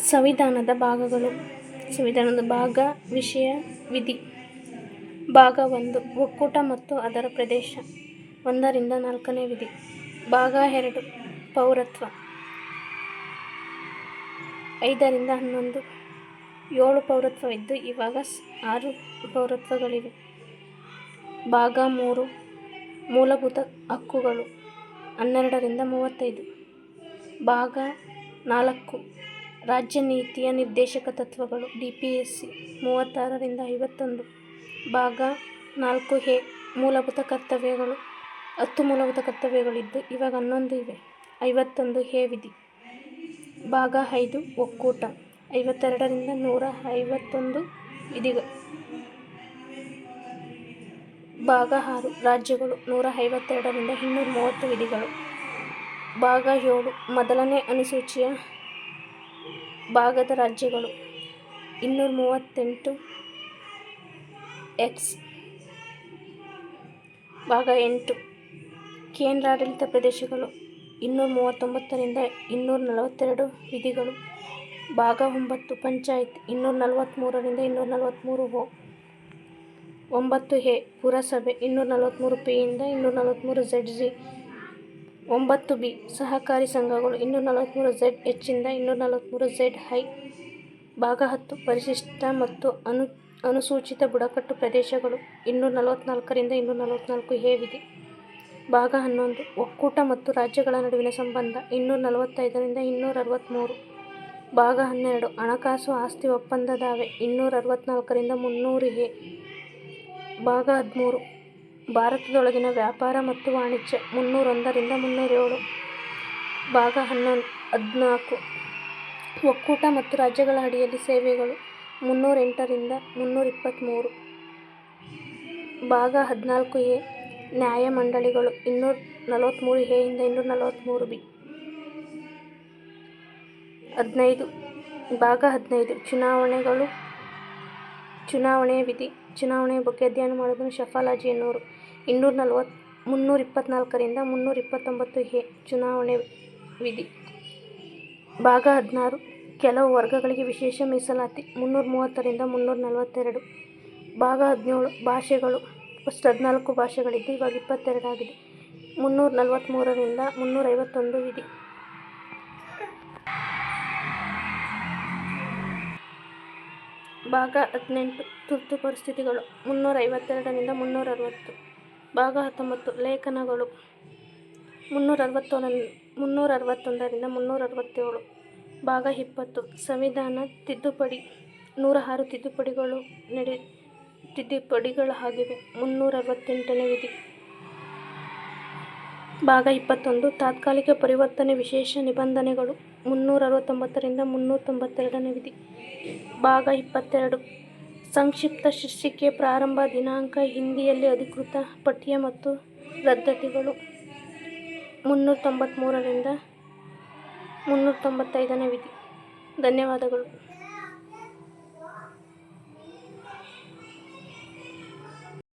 ಸಂವಿಧಾನದ ಭಾಗಗಳು. ಸಂವಿಧಾನದ ಭಾಗ ವಿಷಯ ವಿಧಿ. ಭಾಗ 1 ಒಕ್ಕೂಟ ಮತ್ತು ಅದರ ಪ್ರದೇಶ 1 ರಿಂದ 4ನೇ ವಿಧಿ. ಭಾಗ 2 ಪೌರತ್ವ 5 ರಿಂದ 11. 7 ಪೌರತ್ವವಿದ್ದು ಇವಾಗ 6 ಪೌರತ್ವಗಳಿವೆ. ಭಾಗ 3 ಮೂಲಭೂತ ಹಕ್ಕುಗಳು 12 ರಿಂದ 35. ಭಾಗ 4 ರಾಜ್ಯ ನೀತಿಯ ನಿರ್ದೇಶಕ ತತ್ವಗಳು DPSC 36 ರಿಂದ 51. ಭಾಗ 4A ಮೂಲಭೂತ ಕರ್ತವ್ಯಗಳು 10 ಮೂಲಭೂತ ಕರ್ತವ್ಯಗಳಿದ್ದು ಇವಾಗ 11 ಇವೆ. 51A ವಿಧಿ. ಭಾಗ 5 ಒಕ್ಕೂಟ 52 ರಿಂದ 151 ವಿಧಿಗಳು. ಭಾಗ 6 ರಾಜ್ಯಗಳು 152 ರಿಂದ 230 ವಿಧಿಗಳು. ಭಾಗ 7 ಮೊದಲನೇ ಅನುಸೂಚಿಯ ಭಾಗದ ರಾಜ್ಯಗಳು 238 X. ಭಾಗ 8 ಕೇಂದ್ರಾಡಳಿತ ಪ್ರದೇಶಗಳು 239 ರಿಂದ 242 ವಿಧಿಗಳು. ಭಾಗ 9 ಪಂಚಾಯತ್ 243 ರಿಂದ 243 O. 9A ಪುರಸಭೆ 243 P ಯಿಂದ 243 ZG. 9B ಸಹಕಾರಿ ಸಂಘಗಳು 243 ZH ಯಿಂದ 243 ZI. ಭಾಗ 10 ಪರಿಶಿಷ್ಟ ಮತ್ತು ಅನುಸೂಚಿತ ಬುಡಕಟ್ಟು ಪ್ರದೇಶಗಳು 244 ರಿಂದ 244A ವಿಧಿ. ಭಾಗ 11 ಒಕ್ಕೂಟ ಮತ್ತು ರಾಜ್ಯಗಳ ನಡುವಿನ ಸಂಬಂಧ 245 ರಿಂದ 263. ಭಾಗ 12 ಹಣಕಾಸು ಆಸ್ತಿ ಒಪ್ಪಂದ ದಾವೆ 264 ರಿಂದ 300A. ಭಾಗ 13 ಭಾರತದೊಳಗಿನ ವ್ಯಾಪಾರ ಮತ್ತು ವಾಣಿಜ್ಯ 301 ರಿಂದ 307. ಭಾಗ 14 ಒಕ್ಕೂಟ ಮತ್ತು ರಾಜ್ಯಗಳ ಅಡಿಯಲ್ಲಿ ಸೇವೆಗಳು 308 ರಿಂದ 323. ಭಾಗ 14A ನ್ಯಾಯಮಂಡಳಿಗಳು 243A ಯಿಂದ 243B. 15 ಭಾಗ 15 ಚುನಾವಣೆಗಳು ಚುನಾವಣೆಯ ವಿಧಿ. ಚುನಾವಣೆಯ ಬಗ್ಗೆ ಅಧ್ಯಯನ ಮಾಡುವುದನ್ನು ಶಫಾಲಜಿ ಎನ್ನುವರು. 324 ರಿಂದ 329A ಚುನಾವಣೆ ವಿಧಿ. ಭಾಗ 16 ಕೆಲವು ವರ್ಗಗಳಿಗೆ ವಿಶೇಷ ಮೀಸಲಾತಿ 330 ರಿಂದ 342. ಭಾಗ 17 ಭಾಷೆಗಳು. ಫಸ್ಟ್ 14 ಭಾಷೆಗಳಿದ್ದು ಇವಾಗ 22 ಆಗಿದೆ. 343 ರಿಂದ 351 ವಿಧಿ. ಭಾಗ 18 ತುರ್ತು ಪರಿಸ್ಥಿತಿಗಳು 352 ರಿಂದ 360. ಭಾಗ 19 ಲೇಖನಗಳು 361 ರಿಂದ 367. ಭಾಗ 20 ಸಂವಿಧಾನ ತಿದ್ದುಪಡಿ 106 ತಿದ್ದುಪಡಿಗಳಾಗಿವೆ 368ನೇ ವಿಧಿ. ಭಾಗ 21 ತಾತ್ಕಾಲಿಕ ಪರಿವರ್ತನೆ ವಿಶೇಷ ನಿಬಂಧನೆಗಳು 369 ರಿಂದ 392ನೇ ವಿಧಿ. ಭಾಗ 22 ಸಂಕ್ಷಿಪ್ತ ಶೀರ್ಷಿಕೆ ಪ್ರಾರಂಭ ದಿನಾಂಕ ಹಿಂದಿಯಲ್ಲಿ ಅಧಿಕೃತ ಪಠ್ಯ ಮತ್ತು ರದ್ದತಿಗಳು 393 ರಿಂದ 395ನೇ ವಿಧಿ. ಧನ್ಯವಾದಗಳು.